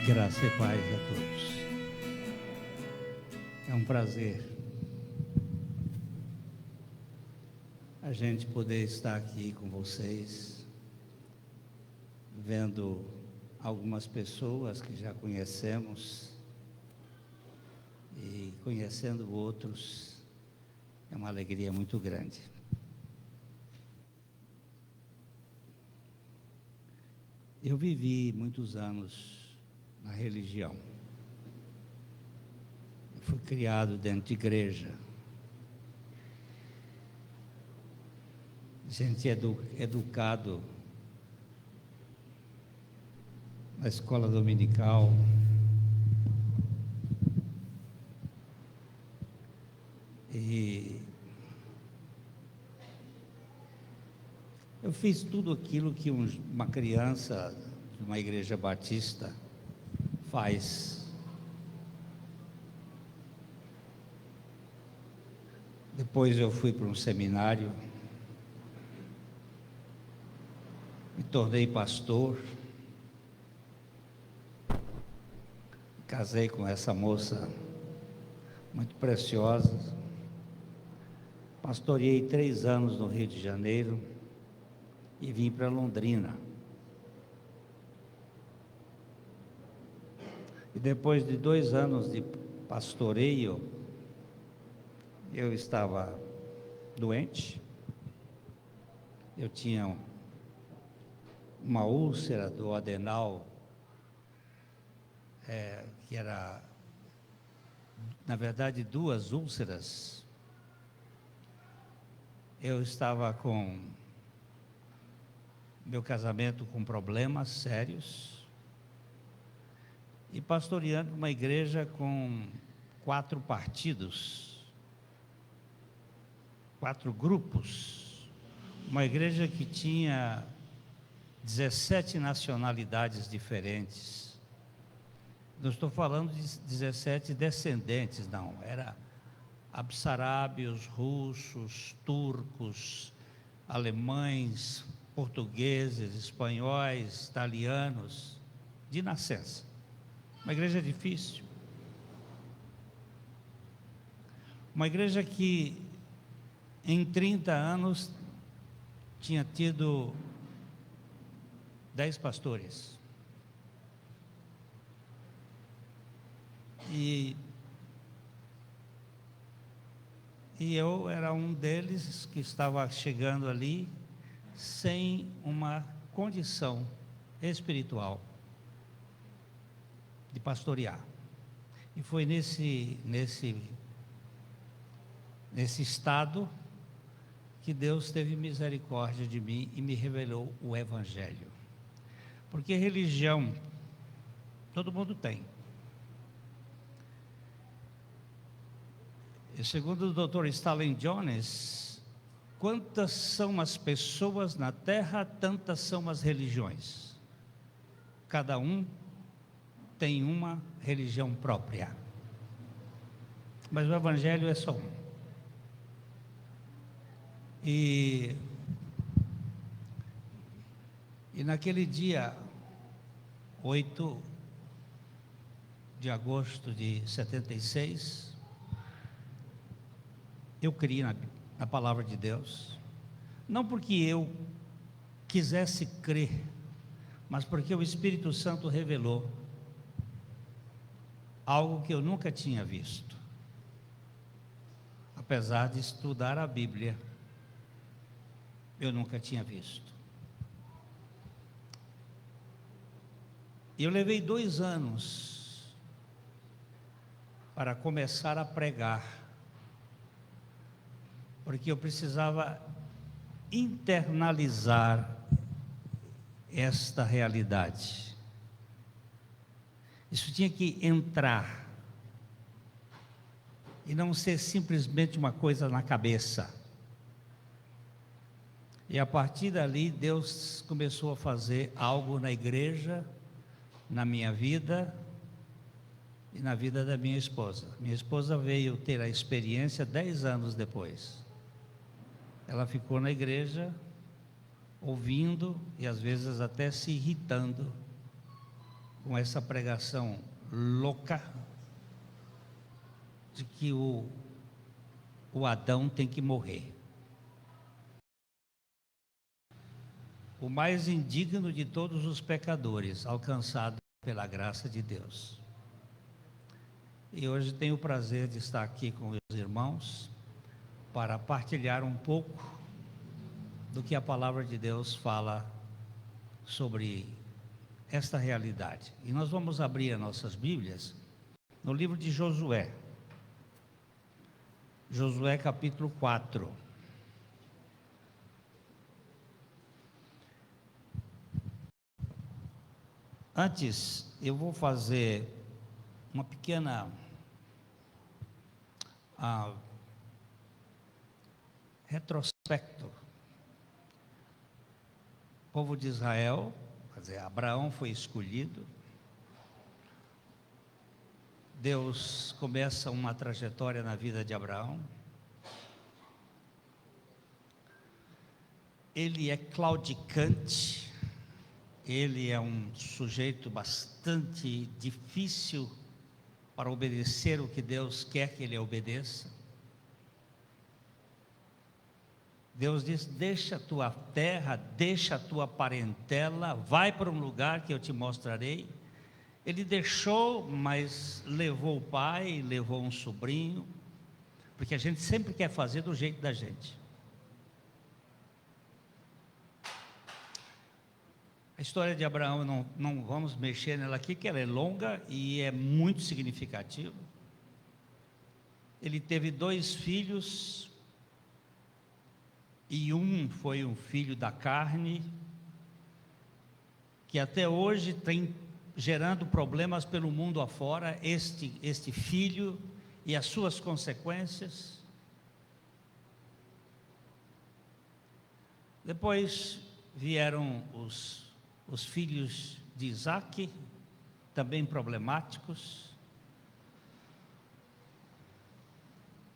Graça e paz a todos. É um prazer a gente poder estar aqui com vocês, vendo algumas pessoas que já conhecemos e conhecendo outros. É uma alegria muito grande. Eu vivi muitos anos na religião. Eu fui criado dentro de igreja. Gente educado na escola dominical. E eu fiz tudo aquilo que uma criança de uma igreja batista faz. Depois eu fui para um seminário, me tornei pastor, casei com essa moça muito preciosa, pastoreei 3 anos no Rio de Janeiro e vim para Londrina. E depois de 2 anos de pastoreio, eu estava doente, eu tinha uma úlcera do adenal, que era, na verdade, 2 úlceras. Eu estava com meu casamento com problemas sérios e pastoreando uma igreja com 4 partidos, 4 grupos, uma igreja que tinha 17 nacionalidades diferentes. Não estou falando de 17 descendentes, não. Era abssárábios, russos, turcos, alemães, portugueses, espanhóis, italianos, de nascença. Uma igreja difícil. Uma igreja que em 30 anos tinha tido 10 pastores. E eu era um deles que estava chegando ali sem uma condição espiritual de pastorear. E foi nesse estado que Deus teve misericórdia de mim e me revelou o Evangelho. Porque religião, todo mundo tem. E segundo o Dr. Stanley Jones, quantas são as pessoas na terra, tantas são as religiões. Cada um tem uma religião própria. Mas o Evangelho é só um. E naquele dia 8 de agosto de 76, eu criei na palavra de Deus, não porque eu quisesse crer, mas porque o Espírito Santo revelou algo que eu nunca tinha visto, apesar de estudar a Bíblia, eu nunca tinha visto. Eu levei 2 anos para começar a pregar, porque eu precisava internalizar esta realidade. Isso tinha que entrar e não ser simplesmente uma coisa na cabeça. E a partir dali, Deus começou a fazer algo na igreja, na minha vida e na vida da minha esposa. Minha esposa veio ter a experiência 10 anos depois. Ela ficou na igreja, ouvindo e às vezes até se irritando com essa pregação louca de que o Adão tem que morrer. O mais indigno de todos os pecadores, alcançado pela graça de Deus. E hoje tenho o prazer de estar aqui com meus irmãos para partilhar um pouco do que a palavra de Deus fala sobre esta realidade. E nós vamos abrir as nossas Bíblias no livro de Josué. Josué capítulo 4. Antes, eu vou fazer uma pequena retrospecto. O povo de Israel, quer dizer, Abraão foi escolhido. Deus começa uma trajetória na vida de Abraão. Ele é claudicante, ele é um sujeito bastante difícil para obedecer o que Deus quer que ele obedeça. Deus diz: deixa a tua terra, deixa a tua parentela, vai para um lugar que eu te mostrarei. Ele deixou, mas levou o pai, levou um sobrinho, porque a gente sempre quer fazer do jeito da gente. A história de Abraão, não vamos mexer nela aqui, que ela é longa e é muito significativa. Ele teve 2 filhos, e um foi um filho da carne, que até hoje tem gerando problemas pelo mundo afora, este filho e as suas consequências. Depois vieram os filhos de Isaque, também problemáticos.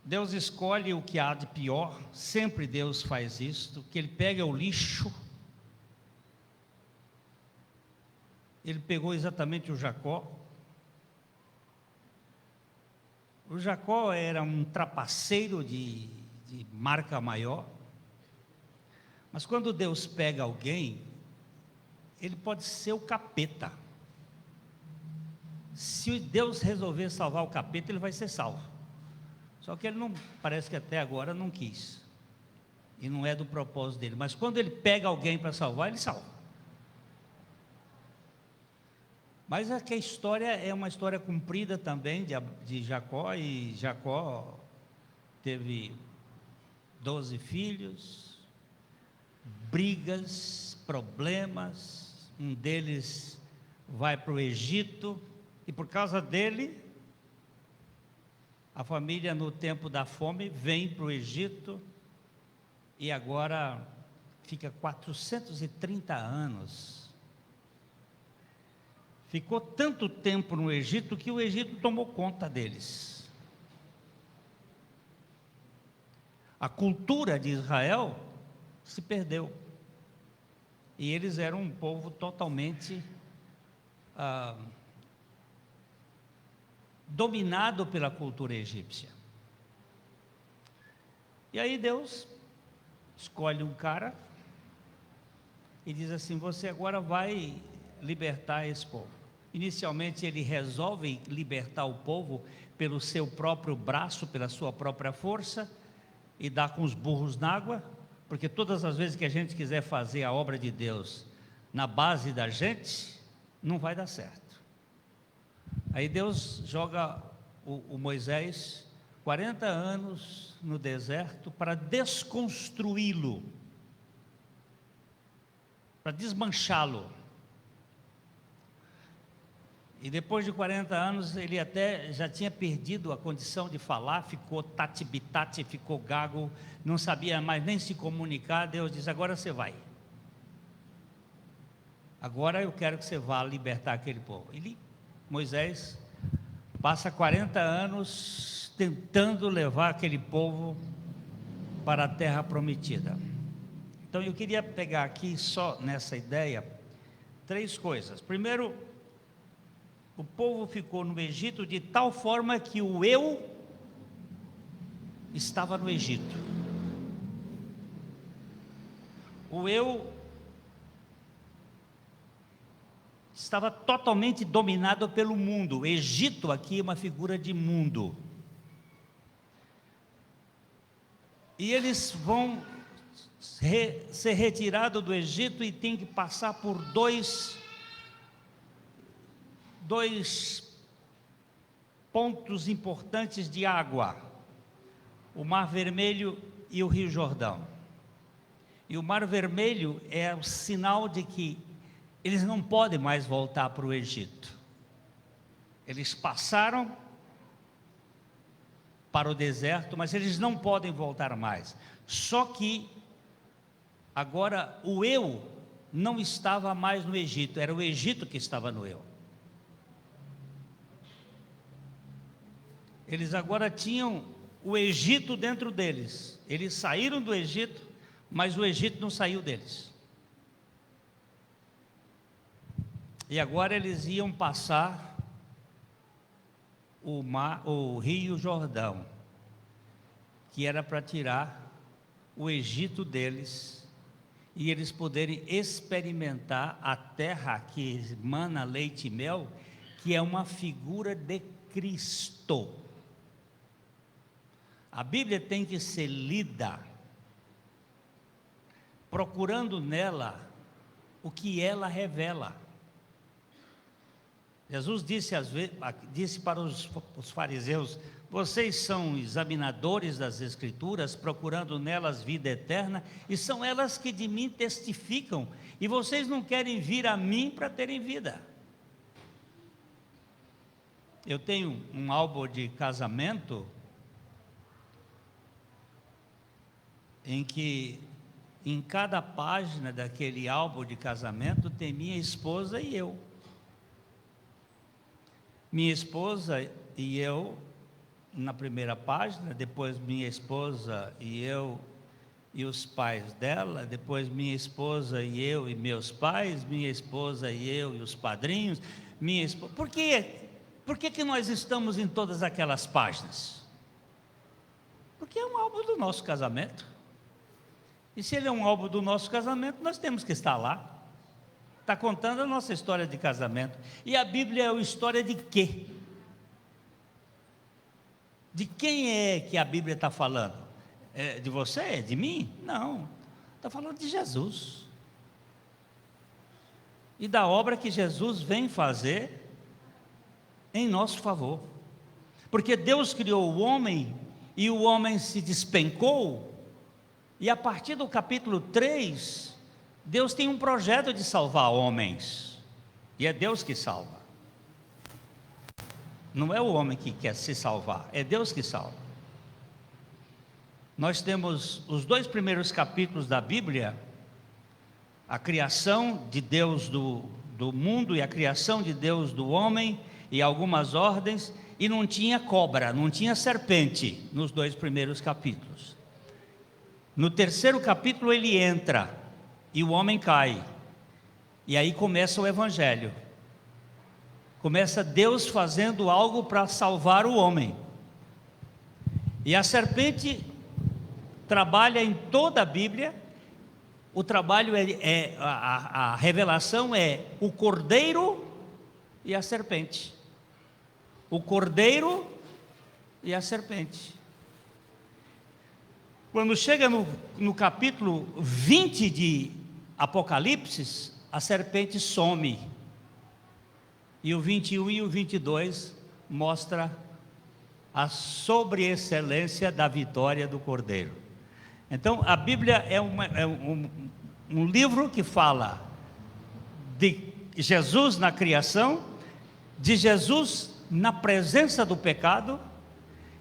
Deus escolhe o que há de pior, sempre Deus faz isto, que Ele pega o lixo. Ele pegou exatamente o Jacó. O Jacó era um trapaceiro de marca maior, mas quando Deus pega alguém, ele pode ser o capeta. Se Deus resolver salvar o capeta, ele vai ser salvo. Só que ele não, parece que até agora não quis, e não é do propósito dele. Mas quando ele pega alguém para salvar, ele salva. Mas é que a história é uma história comprida também de Jacó, e Jacó teve 12 filhos, brigas, problemas. Um deles vai para o Egito, e por causa dele, a família no tempo da fome vem para o Egito, e agora fica 430 anos. Ficou tanto tempo no Egito que o Egito tomou conta deles. A cultura de Israel se perdeu. E eles eram um povo totalmente dominado pela cultura egípcia. E aí Deus escolhe um cara e diz assim: você agora vai libertar esse povo. Inicialmente ele resolve libertar o povo pelo seu próprio braço, pela sua própria força, e dá com os burros na água, porque todas as vezes que a gente quiser fazer a obra de Deus na base da gente, não vai dar certo. Aí Deus joga o Moisés 40 anos no deserto para desconstruí-lo, para desmanchá-lo. E depois de 40 anos, ele até já tinha perdido a condição de falar, ficou tati-bitate, ficou gago, não sabia mais nem se comunicar. Deus diz: agora você vai. Agora eu quero que você vá libertar aquele povo. Moisés passa 40 anos tentando levar aquele povo para a terra prometida. Então eu queria pegar aqui, só nessa ideia, 3 coisas. Primeiro, o povo ficou no Egito de tal forma que o eu estava no Egito. O eu estava totalmente dominado pelo mundo. O Egito aqui é uma figura de mundo. E eles vão ser retirados do Egito e tem que passar por dois pontos importantes de água: o Mar Vermelho e o Rio Jordão. E o Mar Vermelho é o sinal de que eles não podem mais voltar para o Egito. Eles passaram para o deserto, mas eles não podem voltar mais. Só que agora o eu não estava mais no Egito, era o Egito que estava no eu. Eles agora tinham o Egito dentro deles. Eles saíram do Egito, mas o Egito não saiu deles. E agora eles iam passar o Rio Jordão, que era para tirar o Egito deles e eles poderem experimentar a terra que mana leite e mel, que é uma figura de Cristo. A Bíblia tem que ser lida procurando nela o que ela revela. Jesus disse para os fariseus: vocês são examinadores das Escrituras, procurando nelas vida eterna, e são elas que de mim testificam, e vocês não querem vir a mim para terem vida. Eu tenho um álbum de casamento, em que em cada página daquele álbum de casamento tem minha esposa e eu. Minha esposa e eu na primeira página, depois minha esposa e eu e os pais dela, depois minha esposa e eu e meus pais, minha esposa e eu e os padrinhos, minha esposa. Por que nós estamos em todas aquelas páginas? Porque é um álbum do nosso casamento. E se ele é um álbum do nosso casamento, nós temos que estar lá. Está contando a nossa história de casamento. E a Bíblia é uma história de quê? De quem é que a Bíblia está falando? É de você? É de mim? Não. Está falando de Jesus. E da obra que Jesus vem fazer em nosso favor. Porque Deus criou o homem e o homem se despencou. E a partir do capítulo 3... Deus tem um projeto de salvar homens, e é Deus que salva. Não é o homem que quer se salvar, é Deus que salva. Nós temos os 2 primeiros capítulos da Bíblia, a criação de Deus do mundo e a criação de Deus do homem, e algumas ordens, e não tinha cobra, não tinha serpente nos 2 primeiros capítulos. No 3º capítulo ele entra, e o homem cai, e aí começa o Evangelho, começa Deus fazendo algo para salvar o homem, e a serpente trabalha em toda a Bíblia. O trabalho a revelação é o cordeiro e a serpente, o cordeiro e a serpente. Quando chega no capítulo 20 de Apocalipse, a serpente some. E o 21 e o 22 mostra a sobreexcelência da vitória do Cordeiro. Então, a Bíblia é um livro que fala de Jesus na criação, de Jesus na presença do pecado,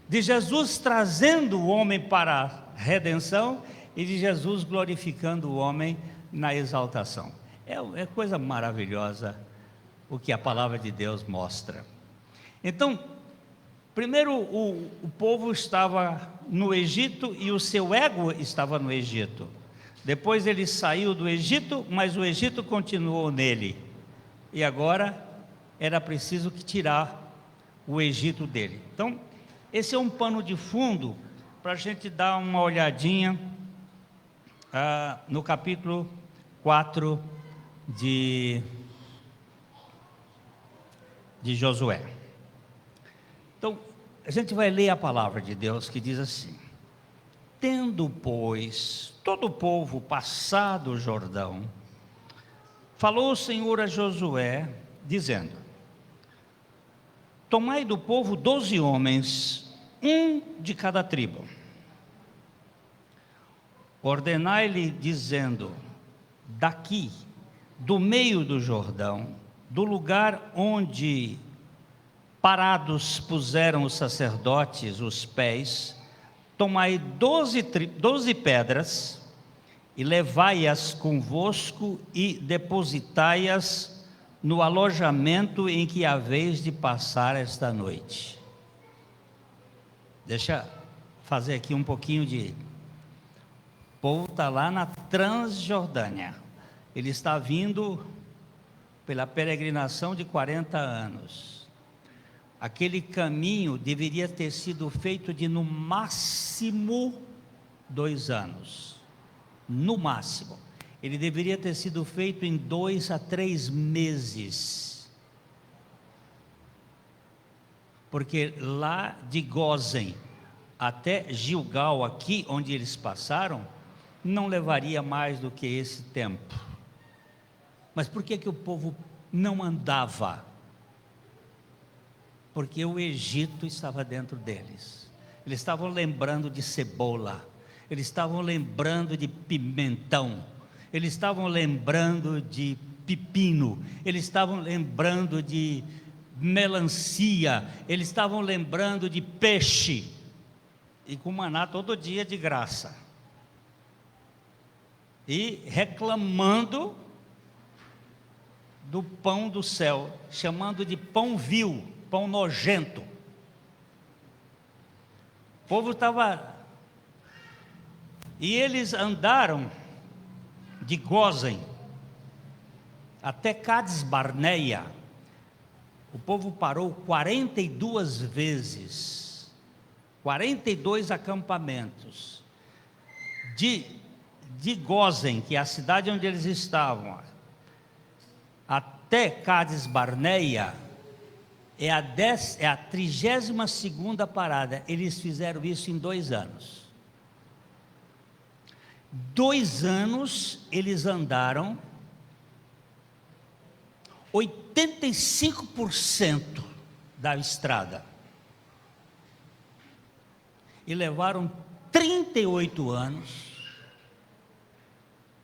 de Jesus trazendo o homem para a redenção e de Jesus glorificando o homem na exaltação. É coisa maravilhosa o que a palavra de Deus mostra. Então, primeiro o povo estava no Egito e o seu ego estava no Egito. Depois ele saiu do Egito, mas o Egito continuou nele. E agora era preciso que tirar o Egito dele. Então, esse é um pano de fundo para a gente dar uma olhadinha no capítulo 4 de Josué. Então, a gente vai ler a palavra de Deus que diz assim: tendo, pois, todo o povo passado o Jordão, falou o Senhor a Josué, dizendo: tomai do povo 12 homens, um de cada tribo. Ordenai-lhe, dizendo: daqui, do meio do Jordão, do lugar onde parados puseram os sacerdotes os pés, tomai 12 pedras, e levai-as convosco, e depositai-as no alojamento em que haveis de passar esta noite. Deixa eu fazer aqui um pouquinho de... O povo está lá na Transjordânia. Ele está vindo pela peregrinação de 40 anos. Aquele caminho deveria ter sido feito de no máximo 2 anos. No máximo. Ele deveria ter sido feito em 2 a 3 meses. Porque lá de Gósen até Gilgal, aqui onde eles passaram, não levaria mais do que esse tempo. Mas por que o povo não andava? Porque o Egito estava dentro deles. Eles estavam lembrando de cebola, eles estavam lembrando de pimentão, eles estavam lembrando de pepino, eles estavam lembrando de melancia, eles estavam lembrando de peixe, e com maná todo dia de graça, e reclamando do pão do céu, chamando de pão vil, pão nojento. O povo estava... E eles andaram de Gósen até Cades Barneia. O povo parou 42 vezes, 42 acampamentos. De Gósen, que é a cidade onde eles estavam, até Cades Barneia, é a 32ª parada. Eles fizeram isso em 2 anos. 2 anos eles andaram 85% da estrada. E levaram 38 anos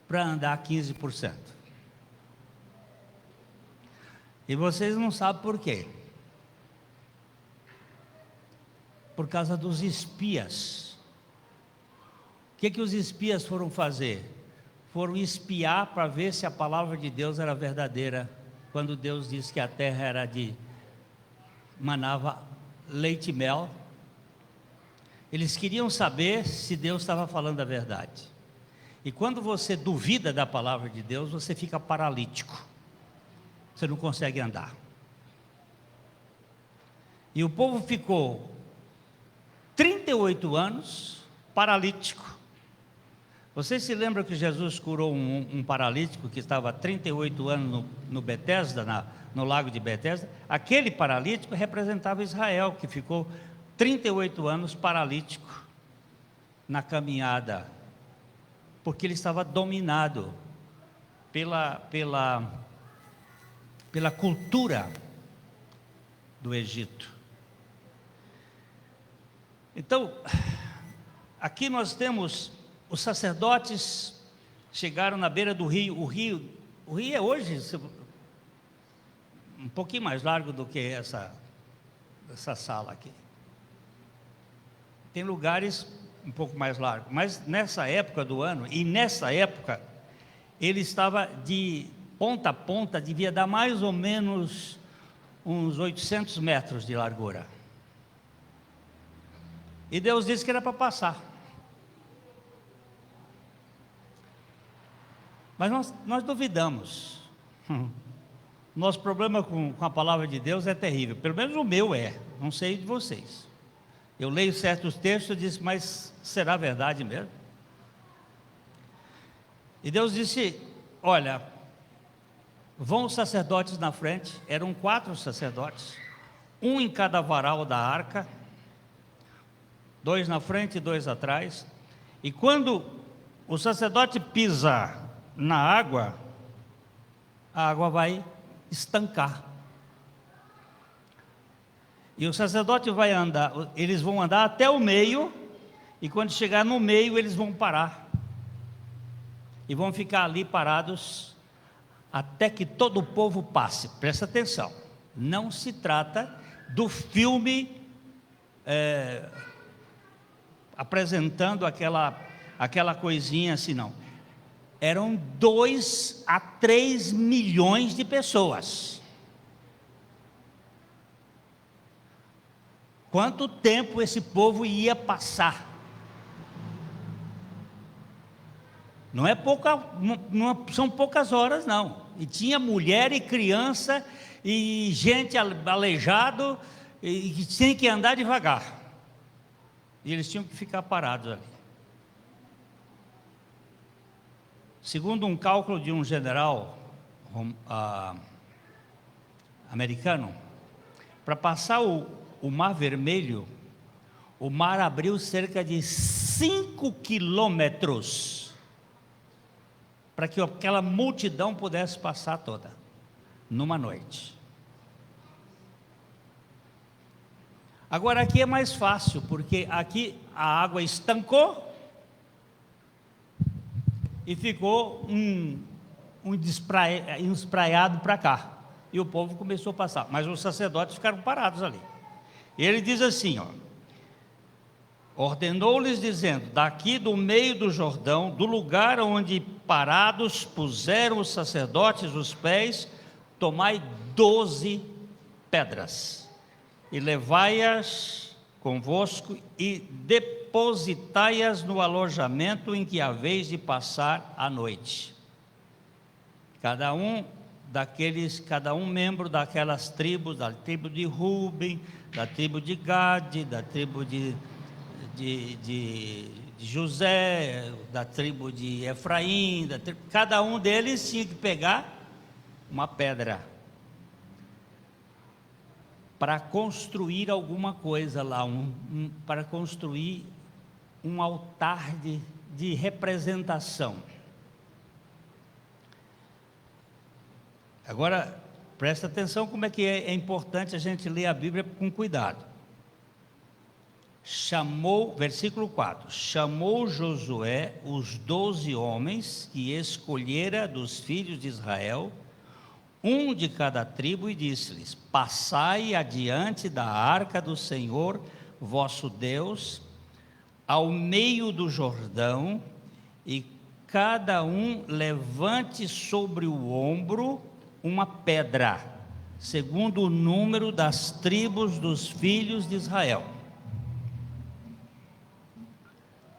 para andar 15%. E vocês não sabem por quê. Por causa dos espias. O que os espias foram fazer? Foram espiar para ver se a palavra de Deus era verdadeira, quando Deus disse que a terra era manava leite e mel. Eles queriam saber se Deus estava falando a verdade. E quando você duvida da palavra de Deus, você fica paralítico. Você não consegue andar. E o povo ficou 38 anos paralítico. Vocês se lembram que Jesus curou um paralítico que estava há 38 anos no Betesda, no lago de Betesda? Aquele paralítico representava Israel, que ficou 38 anos paralítico na caminhada, porque ele estava dominado pela cultura do Egito. Então, aqui nós temos os sacerdotes chegaram na beira do rio. O rio é hoje um pouquinho mais largo do que essa sala aqui. Tem lugares um pouco mais largos, mas nessa época do ano, e nessa época, ele estava de ponta a ponta, devia dar mais ou menos uns 800 metros de largura. E Deus disse que era para passar. Mas nós duvidamos. Nosso problema com a palavra de Deus é terrível, pelo menos o meu é, não sei de vocês. Eu leio certos textos e disse, mas será verdade mesmo? E Deus disse, olha, vão os sacerdotes na frente, eram 4 sacerdotes, um em cada varal da arca, 2 na frente e 2 atrás, e quando o sacerdote pisar na água, a água vai estancar. E o sacerdote vai andar, eles vão andar até o meio, e quando chegar no meio eles vão parar. E vão ficar ali parados até que todo o povo passe. Presta atenção, não se trata do filme apresentando aquela coisinha assim, não. Eram 2 a 3 milhões de pessoas. Quanto tempo esse povo ia passar? Não é pouca, não são poucas horas, não. E tinha mulher e criança e gente aleijado e que tinha que andar devagar. E eles tinham que ficar parados ali. Segundo um cálculo de um general americano, para passar o Mar Vermelho, o mar abriu cerca de 5 quilômetros para que aquela multidão pudesse passar toda, numa noite. Agora aqui é mais fácil, porque aqui a água estancou e ficou um espraiado para cá, e o povo começou a passar, mas os sacerdotes ficaram parados ali. E ele diz assim, ó, ordenou-lhes dizendo, daqui do meio do Jordão, do lugar onde parados puseram os sacerdotes os pés, tomai 12 pedras, e levai-as convosco, e depositai-as no alojamento em que haveis de passar a noite. Cada um membro daquelas tribos, da tribo de Ruben, da tribo de Gade, da tribo de José, da tribo de Efraim, cada um deles tinha que pegar uma pedra para construir alguma coisa lá, para construir um altar de representação. Agora, presta atenção como é que é importante a gente ler a Bíblia com cuidado. Versículo 4, chamou Josué os 12 homens que escolhera dos filhos de Israel, um de cada tribo, e disse-lhes, passai adiante da arca do Senhor vosso Deus, ao meio do Jordão, e cada um levante sobre o ombro uma pedra, segundo o número das tribos dos filhos de Israel.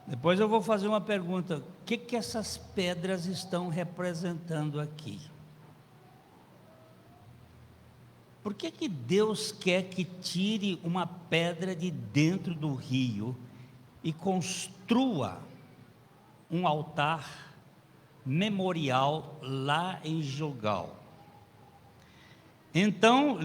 Depois eu vou fazer uma pergunta, o que essas pedras estão representando aqui? Por que Deus quer que tire uma pedra de dentro do rio e construa um altar memorial lá em Gilgal? Então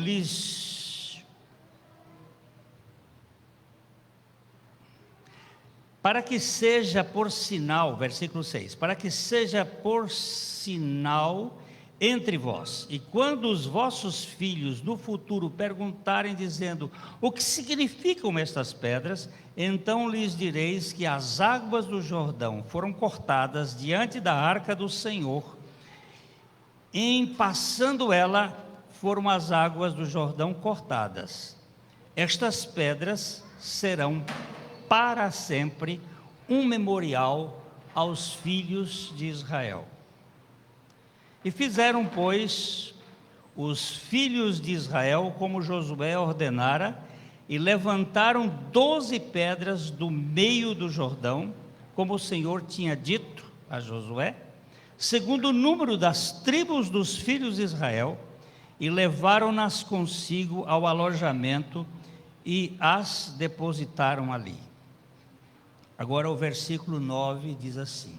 para que seja por sinal, versículo 6, para que seja por sinal entre vós, e quando os vossos filhos no futuro perguntarem, dizendo, o que significam estas pedras? Então lhes direis que as águas do Jordão foram cortadas diante da arca do Senhor, em passando ela, foram as águas do Jordão cortadas. Estas pedras serão para sempre um memorial aos filhos de Israel. E fizeram, pois, os filhos de Israel como Josué ordenara, e levantaram 12 pedras do meio do Jordão, como o Senhor tinha dito a Josué, segundo o número das tribos dos filhos de Israel, e levaram-nas consigo ao alojamento e as depositaram ali. Agora o versículo 9 diz assim: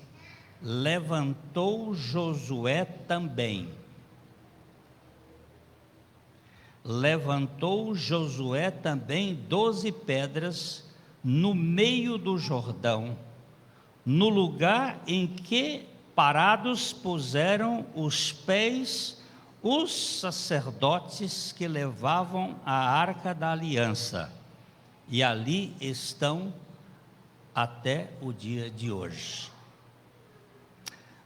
levantou Josué também. Levantou Josué também 12 pedras no meio do Jordão, no lugar em que parados puseram os pés os sacerdotes que levavam a arca da aliança, e ali estão até o dia de hoje.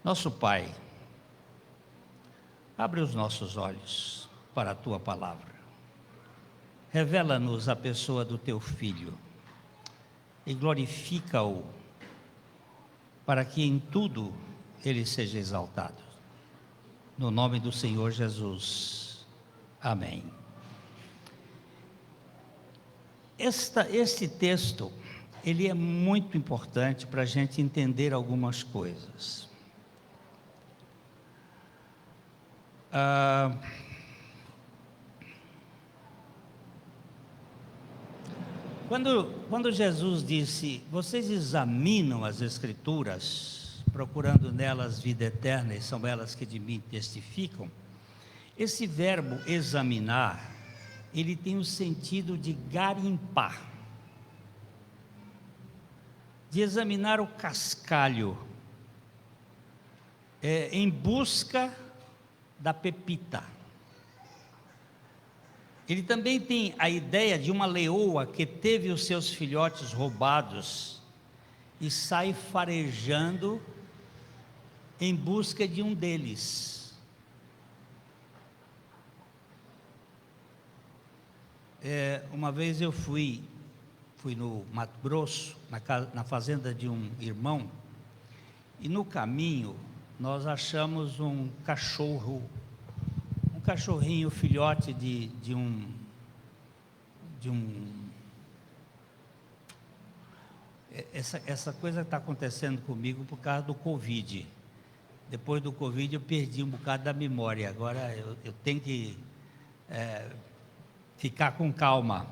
Nosso Pai, abre os nossos olhos para a Tua palavra, revela-nos a pessoa do Teu Filho e glorifica-o, para que em tudo Ele seja exaltado. No nome do Senhor Jesus. Amém. Este texto, ele é muito importante para a gente entender algumas coisas. Quando Jesus disse, vocês examinam as Escrituras, procurando nelas vida eterna, e são elas que de mim testificam, esse verbo examinar, ele tem o sentido de garimpar, de examinar o cascalho, em busca da pepita. Ele também tem a ideia de uma leoa que teve os seus filhotes roubados e sai farejando em busca de um deles. Uma vez eu fui no Mato Grosso, na fazenda de um irmão, e no caminho nós achamos um cachorrinho filhote de um essa coisa está acontecendo comigo por causa do Covid. Depois do Covid eu perdi um bocado da memória. Agora eu tenho que ficar com calma.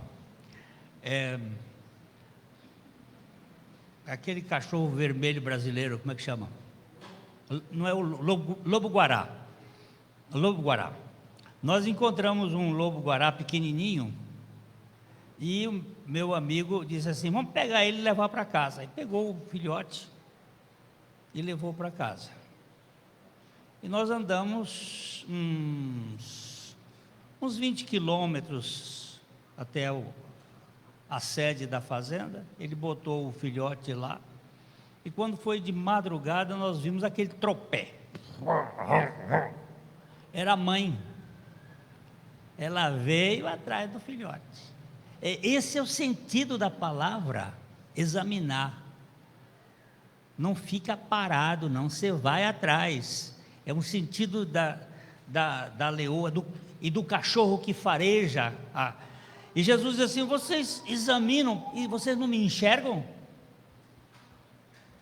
Aquele cachorro vermelho brasileiro, como é que chama? Não é o lobo-guará. Lobo-guará. Nós encontramos um lobo-guará pequenininho e o meu amigo disse assim, vamos pegar ele e levar para casa. Aí pegou o filhote e levou para casa. E nós andamos uns 20 quilômetros até a sede da fazenda. Ele botou o filhote lá. E quando foi de madrugada, nós vimos aquele tropé. Era a mãe. Ela veio atrás do filhote. Esse é o sentido da palavra examinar. Não fica parado, não, você vai atrás. É um sentido da leoa e do cachorro que fareja. E Jesus diz assim, vocês examinam e vocês não me enxergam?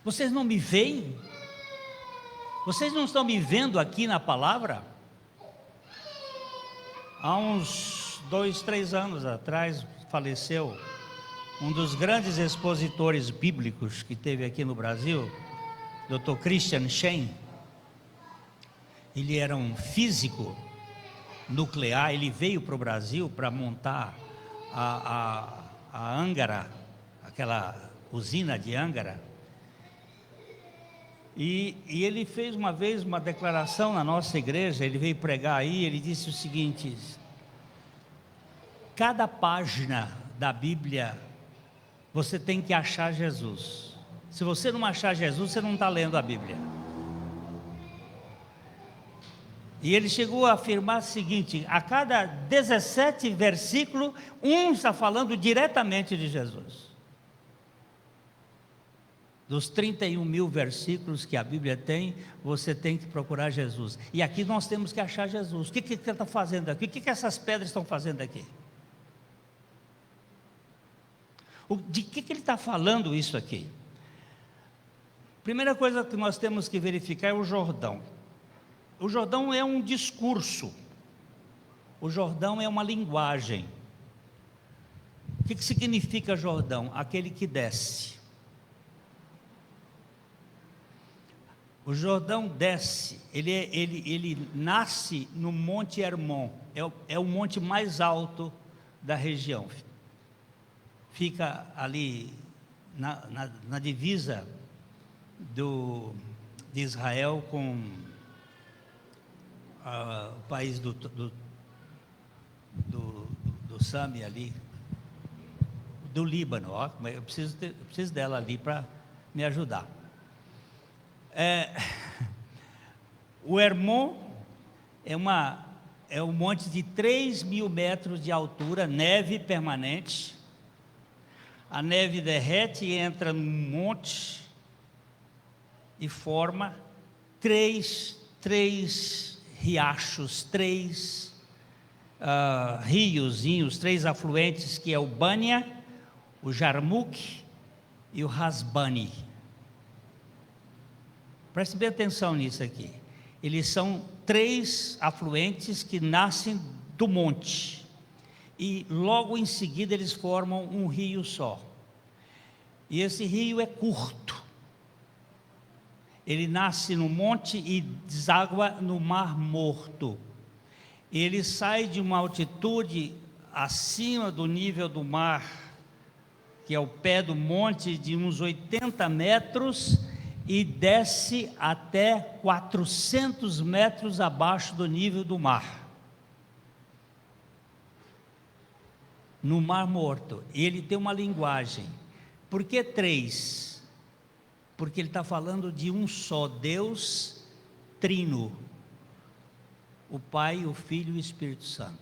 Vocês não me veem? Vocês não estão me vendo aqui na palavra? Há uns 2, 3 anos atrás, faleceu um dos grandes expositores bíblicos que teve aqui no Brasil, Dr. Christian Shen. Ele era um físico nuclear, ele veio para o Brasil para montar a Angara, aquela usina de Angara. E ele fez uma vez uma declaração na nossa igreja, ele veio pregar aí, ele disse o seguinte: cada página da Bíblia você tem que achar Jesus. Se você não achar Jesus, você não está lendo a Bíblia. E ele chegou a afirmar o seguinte: a cada 17 versículos, um está falando diretamente de Jesus. Dos 31 mil versículos que a Bíblia tem, você tem que procurar Jesus. E aqui nós temos que achar Jesus. O que ele está fazendo aqui? O que essas pedras estão fazendo aqui? De que ele está falando isso aqui? Primeira coisa que nós temos que verificar é o Jordão. O Jordão é um discurso. O Jordão é uma linguagem. O que significa Jordão? Aquele que desce. O Jordão desce, ele nasce no Monte Hermon, é o monte mais alto da região. Fica ali na divisa de Israel com o país do Sami ali, do Líbano. Ó, eu preciso dela ali para me ajudar. O Hermon é um monte de 3.000 metros de altura, neve permanente. A neve derrete e entra no monte e forma três riachos, três riozinhos, três afluentes, que é o Bânia, o Jarmuk e o Hasbani. Preste bem atenção nisso aqui. Eles são três afluentes que nascem do monte. E logo em seguida eles formam um rio só. E esse rio é curto. Ele nasce no monte e deságua no Mar Morto. Ele sai de uma altitude acima do nível do mar, que é o pé do monte, de uns 80 metros, e desce até 400 metros abaixo do nível do mar, no Mar Morto. E ele tem uma linguagem. Por que três? Porque ele está falando de um só Deus trino, o Pai, o Filho e o Espírito Santo,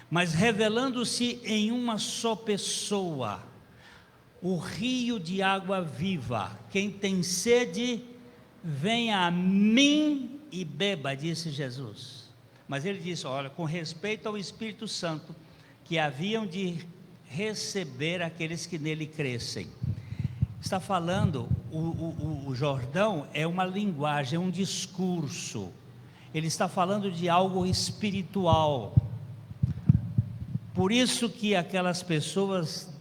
mas revelando-se em uma só pessoa, o rio de água viva. Quem tem sede, venha a mim e beba, disse Jesus. Mas ele disse, olha, com respeito ao Espírito Santo, que haviam de receber aqueles que nele crescem. Está falando, o Jordão é uma linguagem, é um discurso. Ele está falando de algo espiritual. Por isso que aquelas pessoas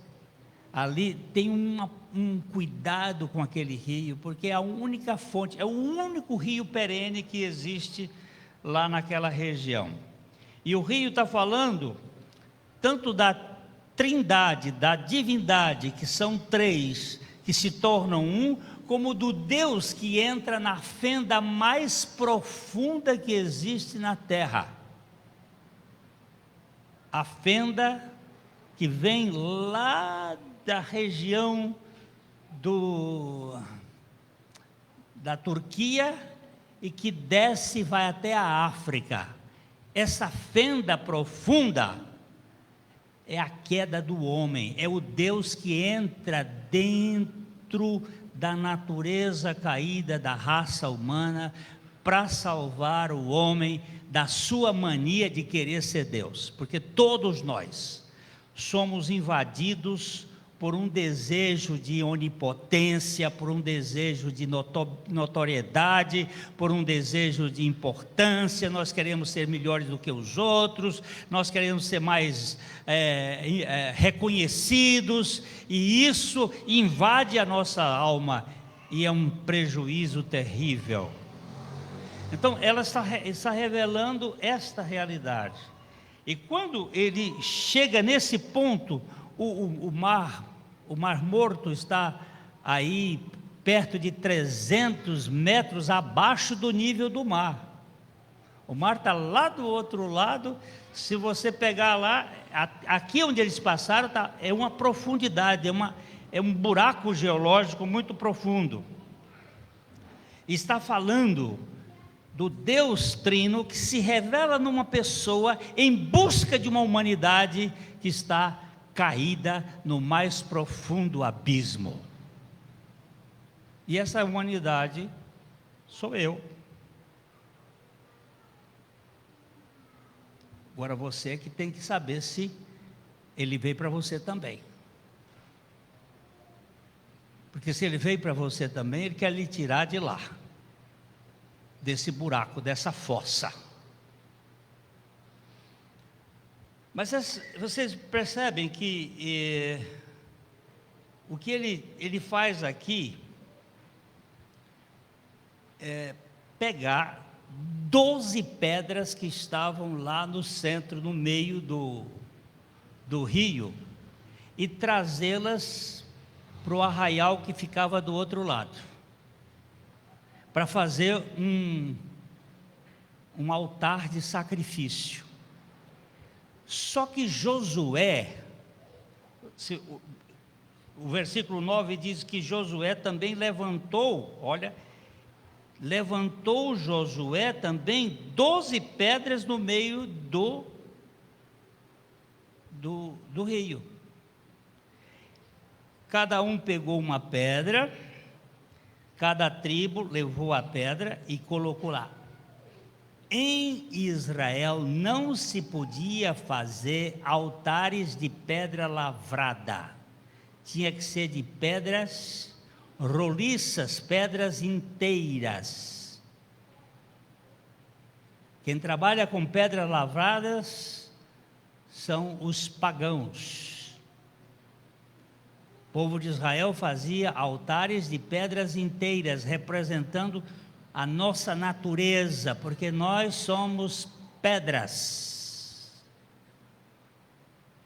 ali têm um cuidado com aquele rio, porque é a única fonte, é o único rio perene que existe lá naquela região. E o rio está falando tanto da trindade, da divindade, que são três, que se tornam um, como do Deus que entra na fenda mais profunda que existe na terra. A fenda que vem lá da região da Turquia e que desce e vai até a África. Essa fenda profunda é a queda do homem, é o Deus que entra dentro da natureza caída da raça humana para salvar o homem da sua mania de querer ser Deus, porque todos nós somos invadidos por um desejo de onipotência, por um desejo de notoriedade, por um desejo de importância. Nós queremos ser melhores do que os outros, nós queremos ser mais reconhecidos, e isso invade a nossa alma, e é um prejuízo terrível. Então ela está revelando esta realidade. E quando ele chega nesse ponto, o mar Morto está aí perto de 300 metros abaixo do nível do mar. O mar está lá do outro lado. Se você pegar lá, aqui onde eles passaram, é uma profundidade, é um buraco geológico muito profundo. Está falando do Deus Trino que se revela numa pessoa em busca de uma humanidade que está caída no mais profundo abismo. E essa humanidade sou eu. Agora você que tem que saber se ele veio para você também. Porque se ele veio para você também, ele quer lhe tirar de lá, desse buraco, dessa fossa. Mas vocês percebem que o que ele faz aqui é pegar 12 pedras que estavam lá no centro, no meio do rio, e trazê-las para o arraial que ficava do outro lado, para fazer um altar de sacrifício. Só que Josué, o versículo 9 diz que Josué também levantou Josué também 12 pedras no meio do rio. Cada um pegou uma pedra, cada tribo levou a pedra e colocou lá. Em Israel não se podia fazer altares de pedra lavrada, tinha que ser de pedras roliças, pedras inteiras. Quem trabalha com pedras lavradas são os pagãos. O povo de Israel fazia altares de pedras inteiras, representando a nossa natureza, porque nós somos pedras.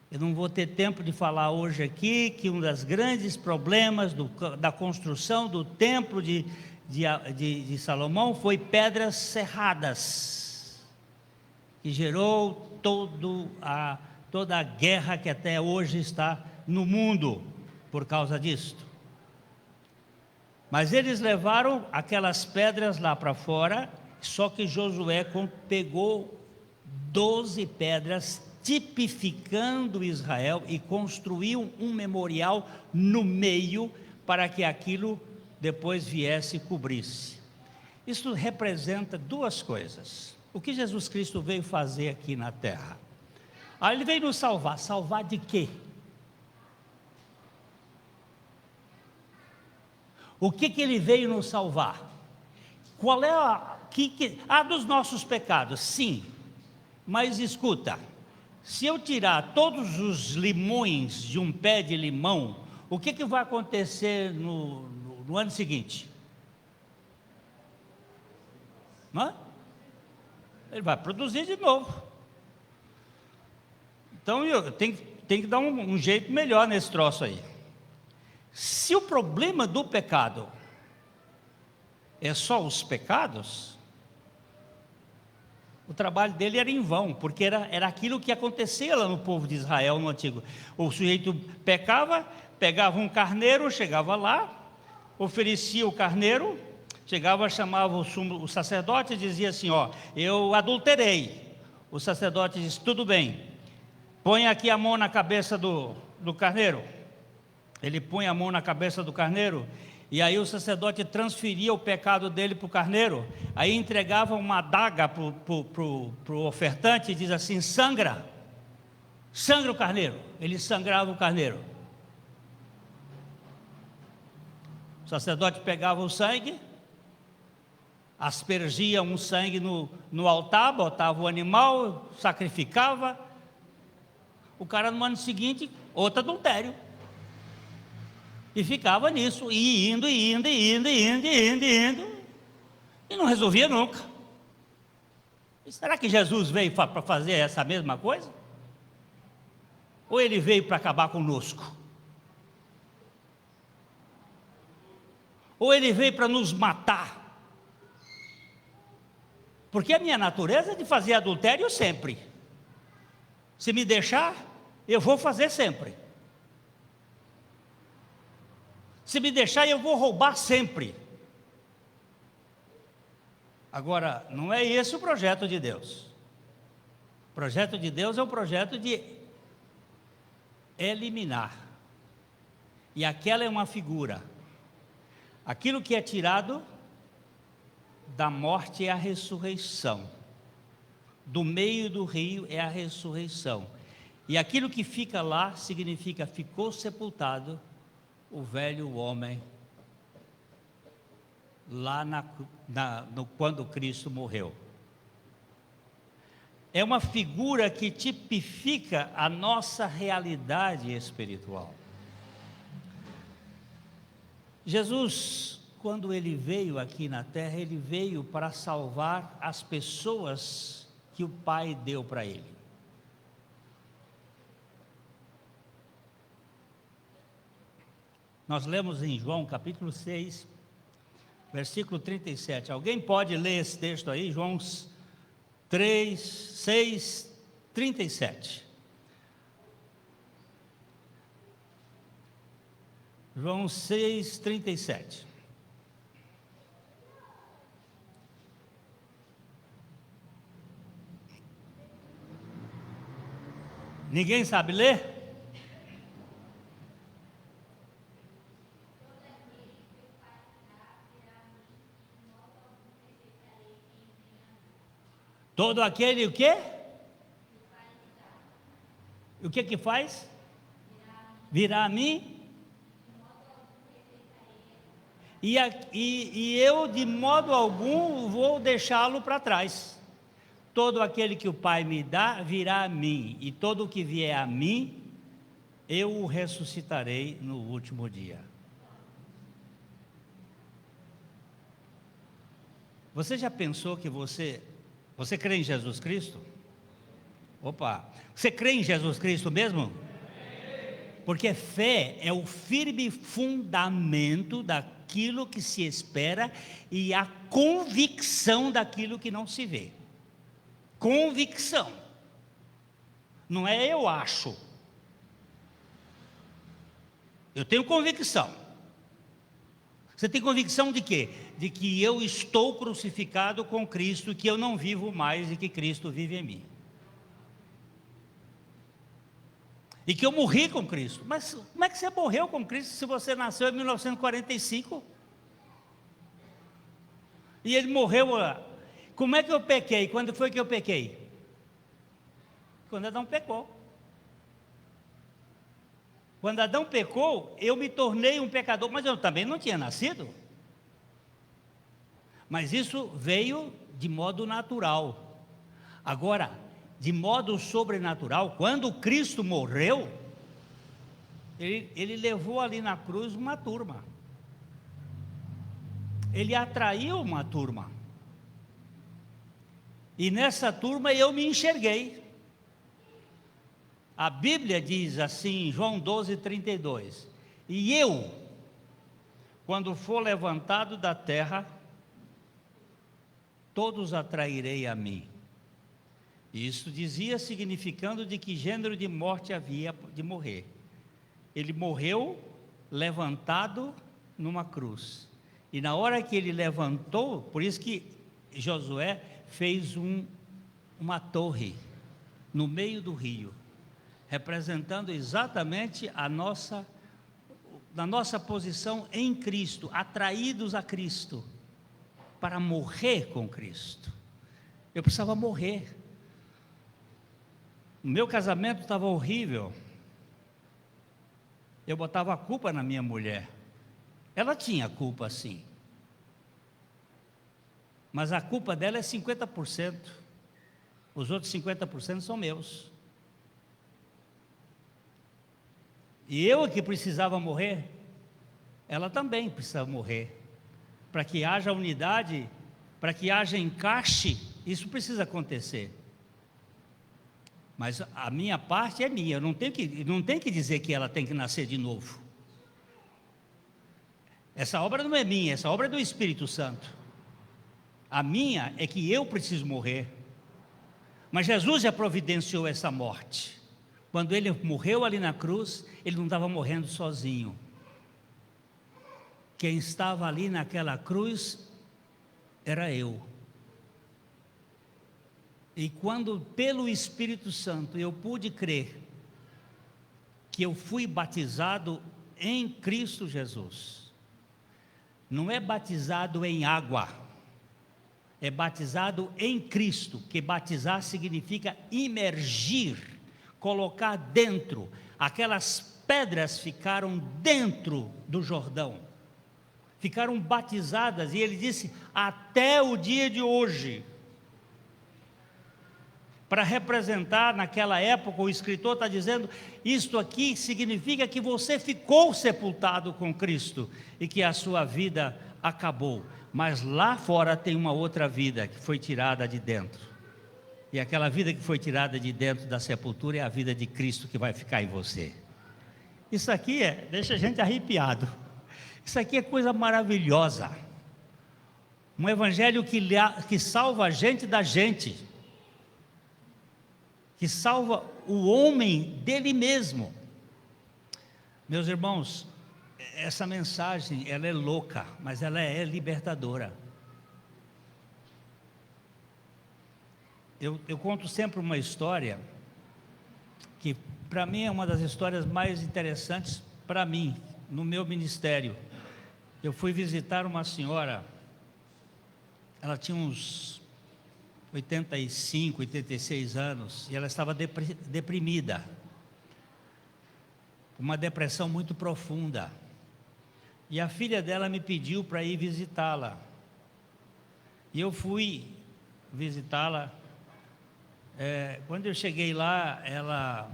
Eu não vou ter tempo de falar hoje aqui que um dos grandes problemas da construção do templo de Salomão foi pedras serradas, que gerou toda a guerra que até hoje está no mundo por causa disto. Mas eles levaram aquelas pedras lá para fora, só que Josué pegou 12 pedras, tipificando Israel, e construiu um memorial no meio, para que aquilo depois viesse e cobrisse. Isso representa duas coisas. O que Jesus Cristo veio fazer aqui na terra? Ele veio nos salvar. Salvar de quê? O que ele veio nos salvar? Qual é dos nossos pecados? Sim, mas escuta, se eu tirar todos os limões de um pé de limão, o que vai acontecer no ano seguinte? Não? Ele vai produzir de novo. Então eu tenho que dar um jeito melhor nesse troço aí. Se o problema do pecado é só os pecados, o trabalho dele era em vão, porque era aquilo que acontecia lá no povo de Israel no antigo. O sujeito pecava, pegava um carneiro, chegava lá, oferecia o carneiro, chamava o sacerdote e dizia assim: eu adulterei. O sacerdote disse: tudo bem, põe aqui a mão na cabeça do carneiro. Ele põe a mão na cabeça do carneiro, e aí o sacerdote transferia o pecado dele para o carneiro, aí entregava uma adaga para o ofertante e diz assim: sangra o carneiro. Ele sangrava o carneiro. O sacerdote pegava o sangue, aspergia um sangue no altar, botava o animal, sacrificava. O cara no ano seguinte, outro adultério. E ficava nisso, e indo, e não resolvia nunca. E será que Jesus veio para fazer essa mesma coisa? Ou ele veio para acabar conosco? Ou ele veio para nos matar? Porque a minha natureza é de fazer adultério sempre. Se me deixar, eu vou fazer sempre. Se me deixar, eu vou roubar sempre. Agora, não é esse o projeto de Deus. O projeto de Deus é o projeto de eliminar. E aquela é uma figura. Aquilo que é tirado da morte é a ressurreição. Do meio do rio é a ressurreição. E aquilo que fica lá significa ficou sepultado o velho homem, lá quando Cristo morreu. é uma figura que tipifica a nossa realidade espiritual. Jesus, quando ele veio aqui na terra, ele veio para salvar as pessoas que o Pai deu para ele. Nós lemos em João capítulo 6, versículo 37. Alguém pode ler esse texto aí? João 6, 37. João 6, 37. Ninguém sabe ler? Todo aquele o quê? O que que faz? Virá a mim. E eu de modo algum vou deixá-lo para trás. Todo aquele que o Pai me dá virá a mim, e todo o que vier a mim, eu o ressuscitarei no último dia. Você já pensou que você crê em Jesus Cristo? Opa, você crê em Jesus Cristo mesmo? Porque fé é o firme fundamento daquilo que se espera e a convicção daquilo que não se vê. Convicção. Não é eu acho. Eu tenho convicção. Você tem convicção de quê? De que eu estou crucificado com Cristo, que eu não vivo mais e que Cristo vive em mim. E que eu morri com Cristo. Mas como é que você morreu com Cristo se você nasceu em 1945? E ele morreu lá. Como é que eu pequei? Quando foi que eu pequei? Quando Adão pecou. Quando Adão pecou, eu me tornei um pecador, mas eu também não tinha nascido. Mas isso veio de modo natural. Agora, de modo sobrenatural, quando Cristo morreu, ele levou ali na cruz uma turma. Ele atraiu uma turma. E nessa turma eu me enxerguei. A Bíblia diz assim, em João 12, 32. E eu, quando for levantado da terra, todos atrairei a mim. Isso dizia, significando de que gênero de morte havia de morrer. Ele morreu levantado numa cruz. E na hora que ele levantou, por isso que Josué fez uma torre no meio do rio, representando exatamente a nossa posição em Cristo, atraídos a Cristo, para morrer com Cristo. Eu precisava morrer. O meu casamento estava horrível. Eu botava a culpa na minha mulher. Ela tinha culpa sim. Mas a culpa dela é 50%. Os outros 50% são meus. E eu que precisava morrer, ela também precisava morrer. Para que haja unidade, para que haja encaixe, isso precisa acontecer. Mas a minha parte é minha, eu não tenho que dizer que ela tem que nascer de novo. Essa obra não é minha, essa obra é do Espírito Santo. A minha é que eu preciso morrer. Mas Jesus já providenciou essa morte. Quando ele morreu ali na cruz, ele não estava morrendo sozinho. Quem estava ali naquela cruz era eu. E quando pelo Espírito Santo eu pude crer que eu fui batizado em Cristo Jesus, não é batizado em água, é batizado em Cristo, que batizar significa imergir, colocar dentro. Aquelas pedras ficaram dentro do Jordão, ficaram batizadas, e ele disse, até o dia de hoje, para representar naquela época. O escritor está dizendo, isto aqui significa que você ficou sepultado com Cristo e que a sua vida acabou, mas lá fora tem uma outra vida que foi tirada de dentro, e aquela vida que foi tirada de dentro da sepultura é a vida de Cristo que vai ficar em você. Isso aqui deixa a gente arrepiado. Isso aqui é coisa maravilhosa, um evangelho que salva a gente da gente, que salva o homem dele mesmo. Meus irmãos, essa mensagem, ela é louca, mas ela é libertadora. Eu conto sempre uma história, que para mim é uma das histórias mais interessantes para mim, no meu ministério. Eu fui visitar uma senhora, ela tinha uns 85, 86 anos, e ela estava deprimida, uma depressão muito profunda, e a filha dela me pediu para ir visitá-la, e eu fui visitá-la. Quando eu cheguei lá, ela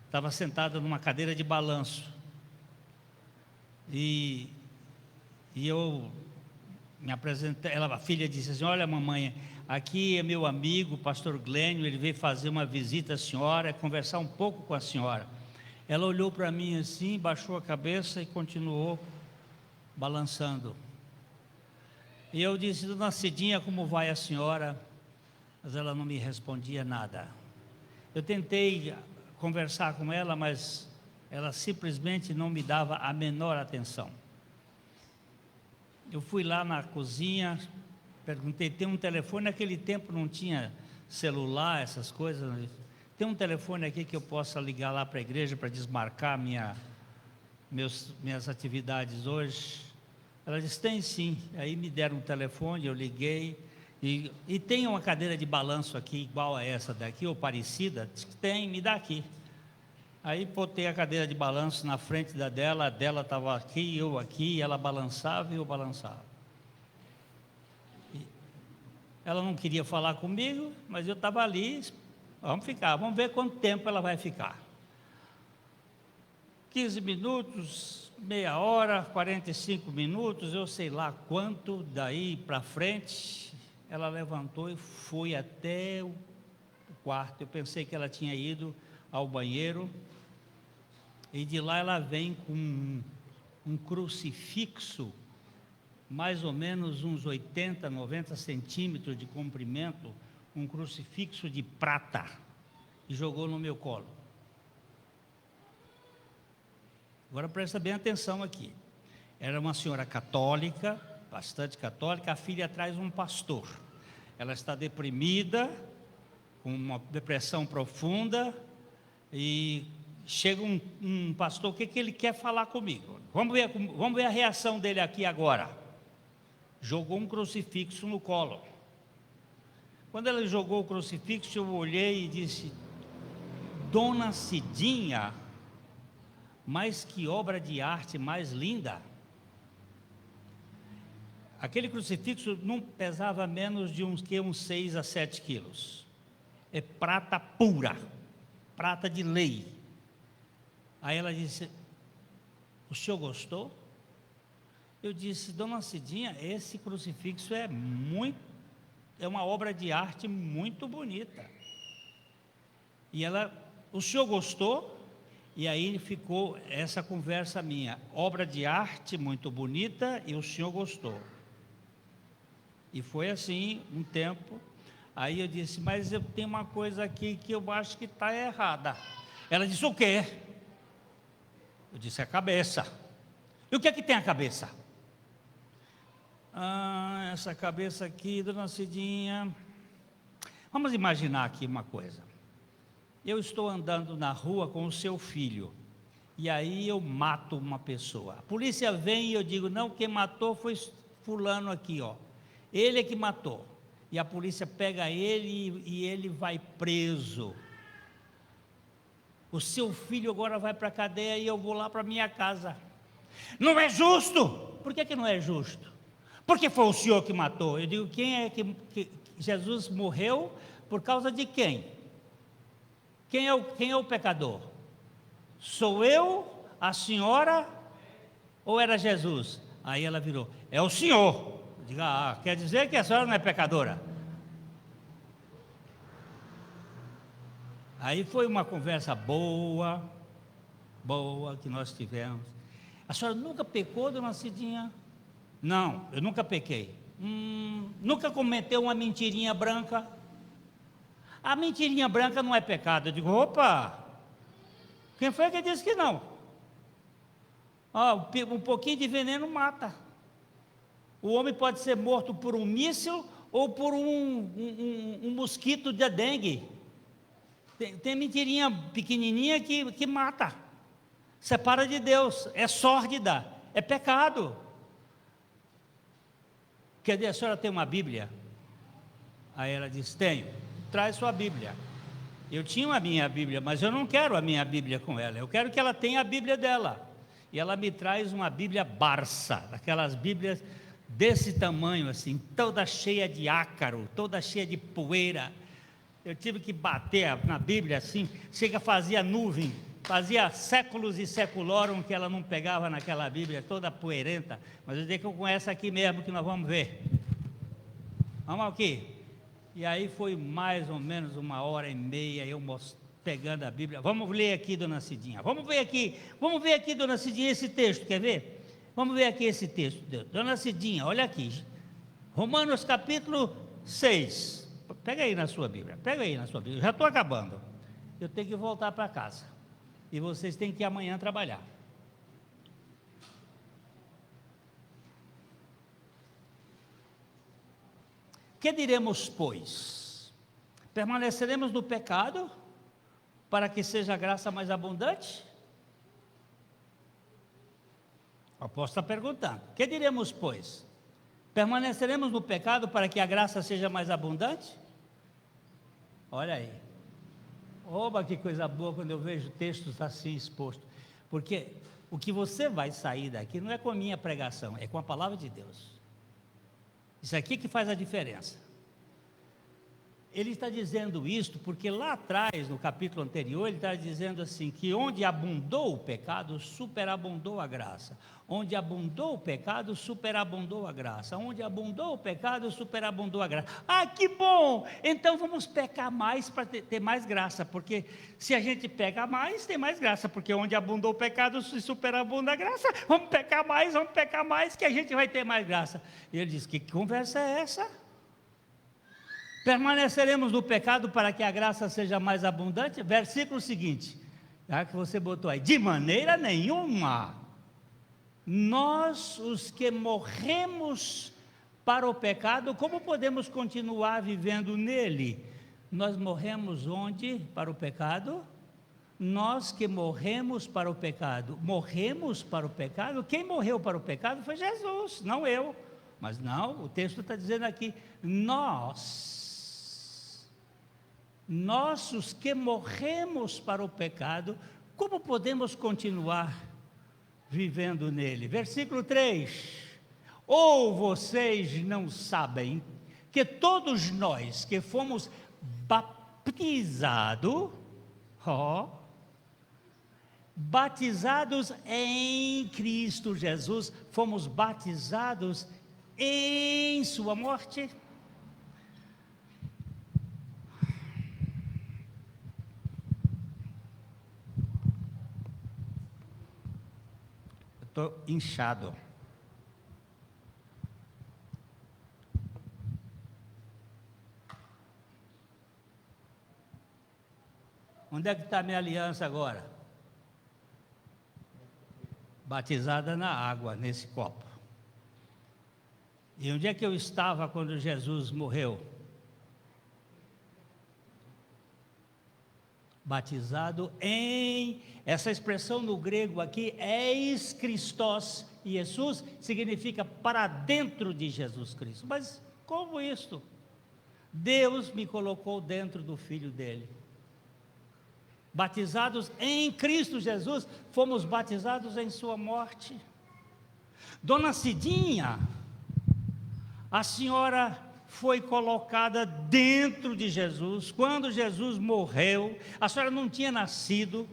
estava sentada numa cadeira de balanço, e eu me apresentei. A filha disse assim: olha, mamãe, aqui é meu amigo, o pastor Glênio, ele veio fazer uma visita à senhora, conversar um pouco com a senhora. Ela olhou para mim assim, baixou a cabeça e continuou balançando. E eu disse: dona Cidinha, como vai a senhora? Mas ela não me respondia nada. Eu tentei conversar com ela, mas ela simplesmente não me dava a menor atenção. Eu fui lá na cozinha, perguntei, tem um telefone? Naquele tempo não tinha celular, essas coisas. Tem um telefone aqui que eu possa ligar lá para a igreja para desmarcar minhas atividades hoje? Ela disse: tem sim. Aí me deram um telefone, eu liguei, e tem uma cadeira de balanço aqui, igual a essa daqui, ou parecida? Disse que tem, me dá aqui. Aí botei a cadeira de balanço na frente dela, a dela estava aqui, eu aqui, ela balançava e eu balançava. Ela não queria falar comigo, mas eu estava ali, vamos ver quanto tempo ela vai ficar. 15 minutos, meia hora, 45 minutos, eu sei lá quanto, daí para frente, ela levantou e foi até o quarto. Eu pensei que ela tinha ido ao banheiro, e de lá ela vem com um crucifixo, mais ou menos uns 80, 90 centímetros de comprimento, um crucifixo de prata, e jogou no meu colo. Agora presta bem atenção aqui. Era uma senhora católica, bastante católica, a filha traz um pastor. Ela está deprimida, com uma depressão profunda, e chega um pastor, o que ele quer falar comigo? Vamos ver a reação dele aqui agora. Jogou um crucifixo no colo. Quando ele jogou o crucifixo, eu olhei e disse: dona Cidinha, mas que obra de arte mais linda. Aquele crucifixo não pesava menos de uns 6 a 7 quilos. É prata pura, prata de lei. Aí ela disse: o senhor gostou? Eu disse: dona Cidinha, esse crucifixo é uma obra de arte muito bonita. E ela: o senhor gostou? E aí ficou essa conversa minha: obra de arte muito bonita, e o senhor gostou. E foi assim um tempo. Aí eu disse: mas eu tenho uma coisa aqui que eu acho que está errada. Ela disse: o quê? Eu disse: a cabeça. E o que é que tem a cabeça? Essa cabeça aqui, dona Cidinha. Vamos imaginar aqui uma coisa. Eu estou andando na rua com o seu filho, e aí eu mato uma pessoa. A polícia vem e eu digo: não, quem matou foi fulano aqui, ó. Ele é que matou. E a polícia pega ele e ele vai preso. O seu filho agora vai para a cadeia e eu vou lá para minha casa. Não é justo. Por que não é justo? Porque foi o senhor que matou. Eu digo: quem é que Jesus morreu Por causa de quem? Quem é o pecador? Sou eu, a senhora ou era Jesus? Aí ela virou, é o senhor. Diga, quer dizer que a senhora não é pecadora? Aí foi uma conversa boa que nós tivemos. A senhora nunca pecou, dona Cidinha? Não, eu nunca pequei. Nunca cometeu uma mentirinha branca? A mentirinha branca não é pecado. Eu digo, opa, quem foi que disse que não? Um pouquinho de veneno mata. O homem pode ser morto por um míssil ou por um mosquito de dengue. Tem mentirinha pequenininha que mata. Separa de Deus, é sórdida, é pecado. Quer dizer, a senhora tem uma Bíblia? Aí ela disse, tenho. Traz sua Bíblia. Eu tinha a minha Bíblia, mas eu não quero a minha Bíblia com ela. Eu quero que ela tenha a Bíblia dela. E ela me traz uma Bíblia Barça, daquelas Bíblias desse tamanho assim, toda cheia de ácaro, toda cheia de poeira. Eu tive que bater na Bíblia assim, chega, fazia nuvem, fazia séculos e seculorum que ela não pegava naquela Bíblia, toda poeirenta. Mas eu digo que eu com essa aqui mesmo que nós vamos ver. Vamos aqui. E aí foi mais ou menos 1h30, eu pegando a Bíblia. Vamos ler aqui, dona Cidinha. Vamos ver aqui, dona Cidinha, esse texto, quer ver? Vamos ver aqui esse texto. Dona Cidinha, olha aqui. Romanos capítulo 6. Pega aí na sua Bíblia. Eu já estou acabando. Eu tenho que voltar para casa. E vocês têm que ir amanhã trabalhar. Que diremos, pois? Permaneceremos no pecado para que seja a graça mais abundante? O apóstolo está perguntando. Que diremos, pois? Permaneceremos no pecado para que a graça seja mais abundante? Olha aí. Oba, que coisa boa quando eu vejo textos assim expostos. Porque o que você vai sair daqui não é com a minha pregação, é com a palavra de Deus. Isso aqui que faz a diferença. Ele está dizendo isto porque lá atrás, no capítulo anterior, ele está dizendo assim, que onde abundou o pecado, superabundou a graça. Onde abundou o pecado, superabundou a graça. Onde abundou o pecado, superabundou a graça. Ah, que bom! Então vamos pecar mais para ter mais graça, porque se a gente peca mais, tem mais graça, porque onde abundou o pecado, superabunda a graça. Vamos pecar mais, que a gente vai ter mais graça. E ele diz, que conversa é essa? Permaneceremos no pecado para que a graça seja mais abundante? Versículo seguinte, já que você botou aí, de maneira nenhuma. Nós, os que morremos para o pecado, como podemos continuar vivendo nele? Nós morremos onde? Para o pecado? Nós que morremos para o pecado. Morremos para o pecado? Quem morreu para o pecado foi Jesus, não eu. Mas não, o texto está dizendo aqui, nós os que morremos para o pecado, como podemos continuar vivendo nele? Versículo 3, ou vocês não sabem que todos nós que fomos batizados em Cristo Jesus, fomos batizados em sua morte? Estou inchado. Onde é que está a minha aliança agora? Batizada na água, nesse copo. E onde é que eu estava quando Jesus morreu? Batizado em, essa expressão no grego aqui, eis Christos, Jesus, significa para dentro de Jesus Cristo. Mas como isto? Deus me colocou dentro do Filho dele. Batizados em Cristo Jesus, fomos batizados em sua morte. Dona Cidinha, a senhora foi colocada dentro de Jesus. Quando Jesus morreu, a senhora não tinha nascido,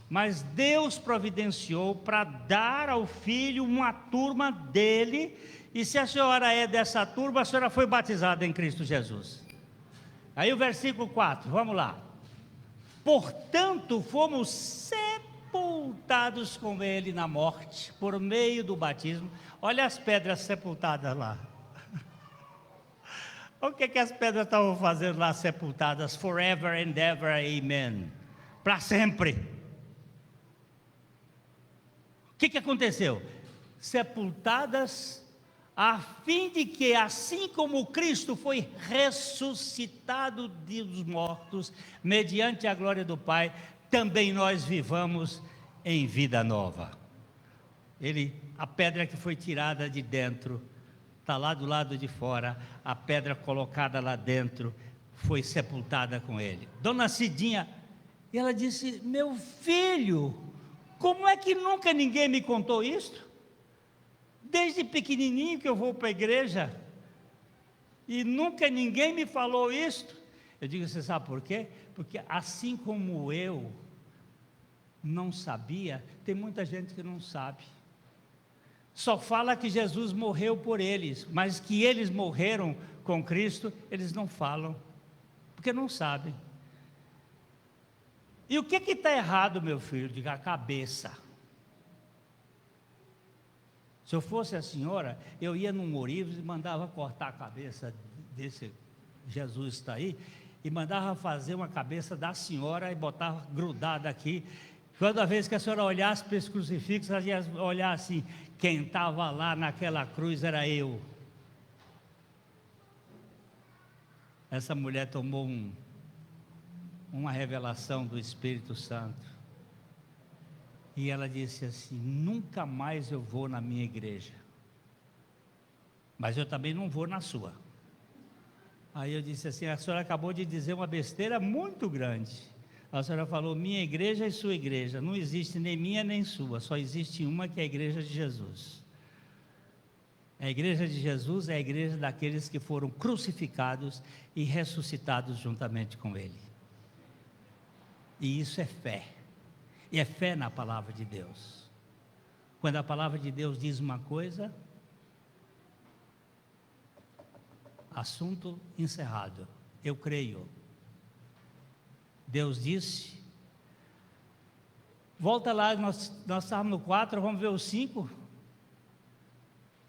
mas Deus providenciou para dar ao filho uma turma dele, e se a senhora é dessa turma, a senhora foi batizada em Cristo Jesus. Aí o versículo 4, vamos lá. Portanto, fomos sepultados com ele na morte, por meio do batismo. Olha as pedras sepultadas lá. O que as pedras estavam fazendo lá sepultadas? Forever and ever, amen. Para sempre. O que aconteceu? Sepultadas a fim de que, assim como Cristo foi ressuscitado dos mortos, mediante a glória do Pai, também nós vivamos em vida nova. A pedra que foi tirada de dentro, está lá do lado de fora, a pedra colocada lá dentro, foi sepultada com ele. Dona Cidinha, ela disse: meu filho, como é que nunca ninguém me contou isto? Desde pequenininho que eu vou para a igreja, e nunca ninguém me falou isto. Eu digo: você sabe por quê? Porque assim como eu não sabia, tem muita gente que não sabe. Só fala que Jesus morreu por eles, mas que eles morreram com Cristo, eles não falam, porque não sabem. E o que está errado, meu filho? Diga: a cabeça. Se eu fosse a senhora, eu ia num ourives e mandava cortar a cabeça desse Jesus está aí, e mandava fazer uma cabeça da senhora e botava grudada aqui. Toda vez que a senhora olhasse para esse crucifixo, ela ia olhar assim: quem estava lá naquela cruz era eu. Essa mulher tomou uma revelação do Espírito Santo. E ela disse assim: nunca mais eu vou na minha igreja, mas eu também não vou na sua. Aí eu disse assim: a senhora acabou de dizer uma besteira muito grande. A senhora falou minha igreja e sua igreja. Não existe nem minha nem sua, só existe uma, que é a igreja de Jesus. A igreja de Jesus é a igreja daqueles que foram crucificados e ressuscitados juntamente com ele. E isso é fé. E é fé na palavra de Deus. Quando a palavra de Deus diz uma coisa, assunto encerrado. Eu creio. Deus disse. Volta lá, nós estávamos no 4, vamos ver o 5.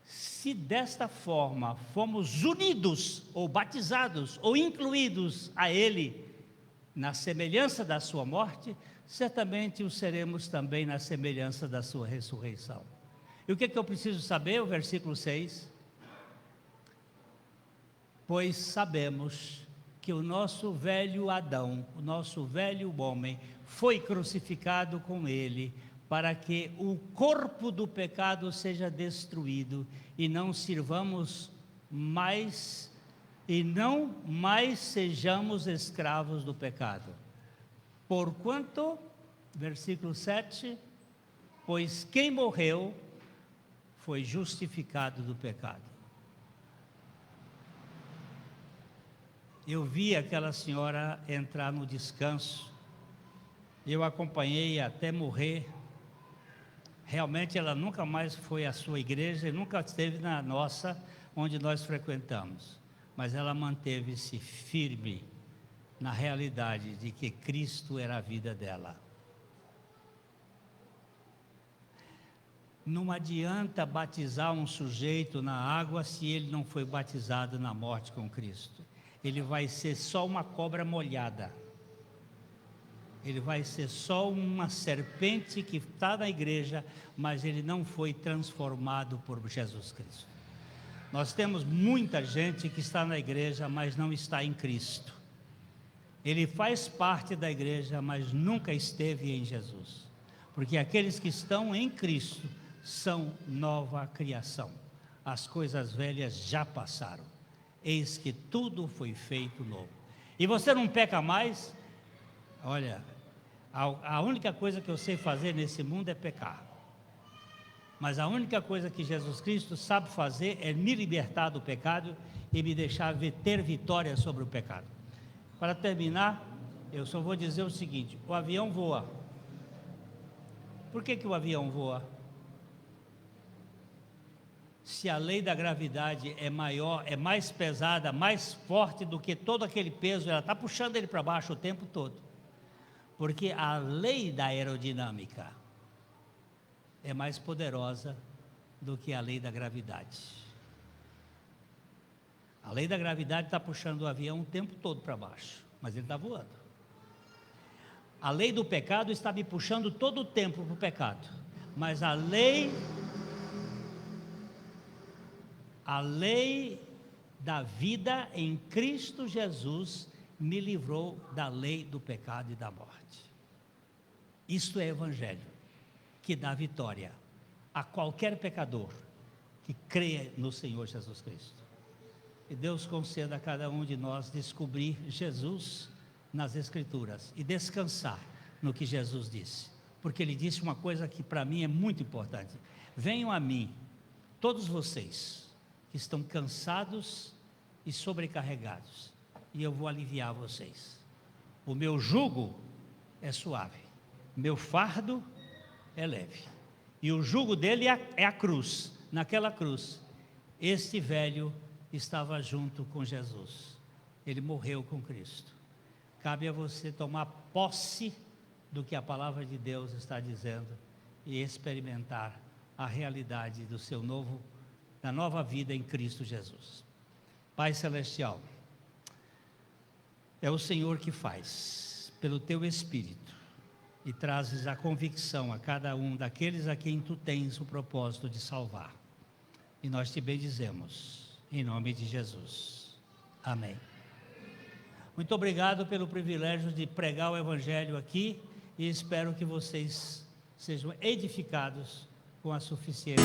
Se desta forma fomos unidos, ou batizados, ou incluídos a Ele, na semelhança da sua morte, certamente o seremos também na semelhança da sua ressurreição. E o que eu preciso saber? O versículo 6. Pois sabemos que o nosso velho Adão, o nosso velho homem, foi crucificado com ele, para que o corpo do pecado seja destruído, e não sirvamos mais, e não mais sejamos escravos do pecado. Porquanto, versículo 7, pois quem morreu foi justificado do pecado. Eu vi aquela senhora entrar no descanso, eu acompanhei até morrer. Realmente ela nunca mais foi à sua igreja, e nunca esteve na nossa, onde nós frequentamos, mas ela manteve-se firme na realidade de que Cristo era a vida dela. Não adianta batizar um sujeito na água se ele não foi batizado na morte com Cristo. Ele vai ser só uma cobra molhada. Ele vai ser só uma serpente que está na igreja, mas ele não foi transformado por Jesus Cristo. Nós temos muita gente que está na igreja, mas não está em Cristo. Ele faz parte da igreja, mas nunca esteve em Jesus. Porque aqueles que estão em Cristo são nova criação. As coisas velhas já passaram. Eis que tudo foi feito novo. E você não peca mais? Olha, a única coisa que eu sei fazer nesse mundo é pecar. Mas a única coisa que Jesus Cristo sabe fazer é me libertar do pecado e me deixar ter vitória sobre o pecado. Para terminar, eu só vou dizer o seguinte: o avião voa. Por que o avião voa? Se a lei da gravidade é maior, é mais pesada, mais forte do que todo aquele peso, ela está puxando ele para baixo o tempo todo. Porque a lei da aerodinâmica é mais poderosa do que a lei da gravidade. A lei da gravidade está puxando o avião o tempo todo para baixo, mas ele está voando. A lei do pecado está me puxando todo o tempo para o pecado, mas a lei da vida em Cristo Jesus me livrou da lei do pecado e da morte. Isto é evangelho, que dá vitória a qualquer pecador que creia no Senhor Jesus Cristo. E Deus conceda a cada um de nós descobrir Jesus nas Escrituras e descansar no que Jesus disse, porque Ele disse uma coisa que para mim é muito importante: venham a mim, todos vocês que estão cansados e sobrecarregados, e eu vou aliviar vocês. O meu jugo é suave, meu fardo é leve, e o jugo dele é a cruz. Naquela cruz, este velho estava junto com Jesus, ele morreu com Cristo. Cabe a você tomar posse do que a palavra de Deus está dizendo e experimentar a realidade do seu da nova vida em Cristo Jesus. Pai Celestial, é o Senhor que faz, pelo Teu Espírito, e trazes a convicção a cada um daqueles a quem Tu tens o propósito de salvar. E nós Te bendizemos, em nome de Jesus. Amém. Muito obrigado pelo privilégio de pregar o Evangelho aqui, e espero que vocês sejam edificados com a suficiência.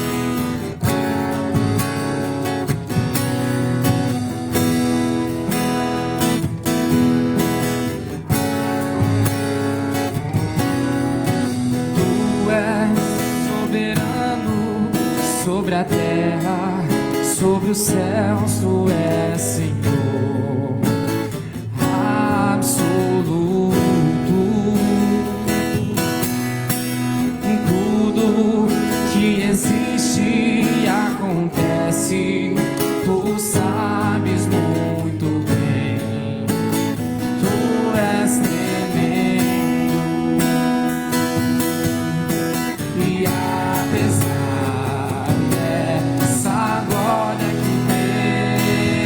Tu és soberano sobre a terra, sobre os céus, Tu és Senhor absoluto. Tudo que existe e acontece, Tu sabes muito bem. Tu és tremendo, e apesar dessa glória que tens,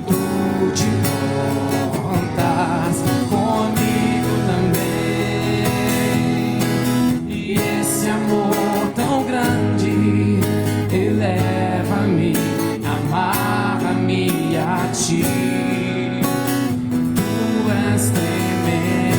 Tu te contas comigo também. E esse amor tão grande eleva-me, amarra-me a Ti. Tu és tremendo.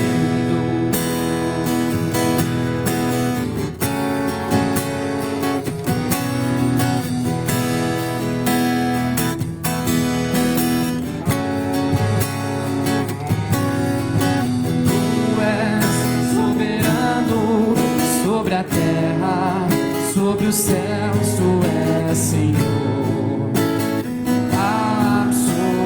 Tu és soberano sobre a terra, sobre os céus, Tu és Senhor absoluto.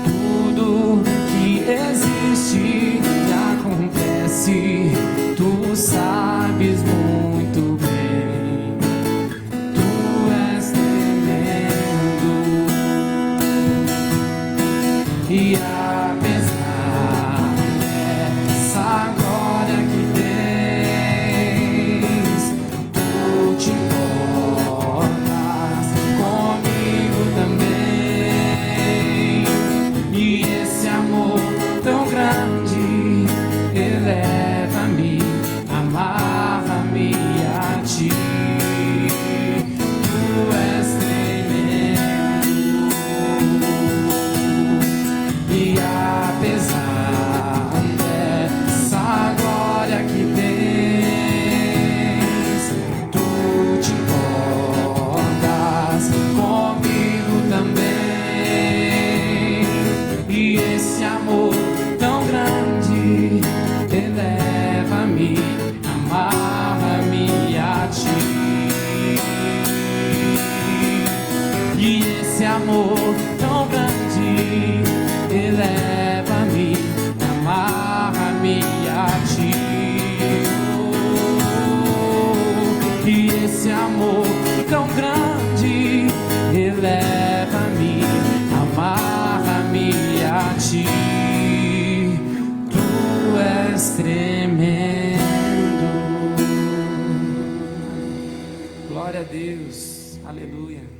Tudo que existe e acontece, Tu sabes muito bem. Tu és tremendo, e apesar dessa glória que tens, esse amor tão grande eleva-me, amarra-me a ti. E esse amor tão grande eleva-me, amarra-me a ti. Tu és tremendo. Glória a Deus, aleluia.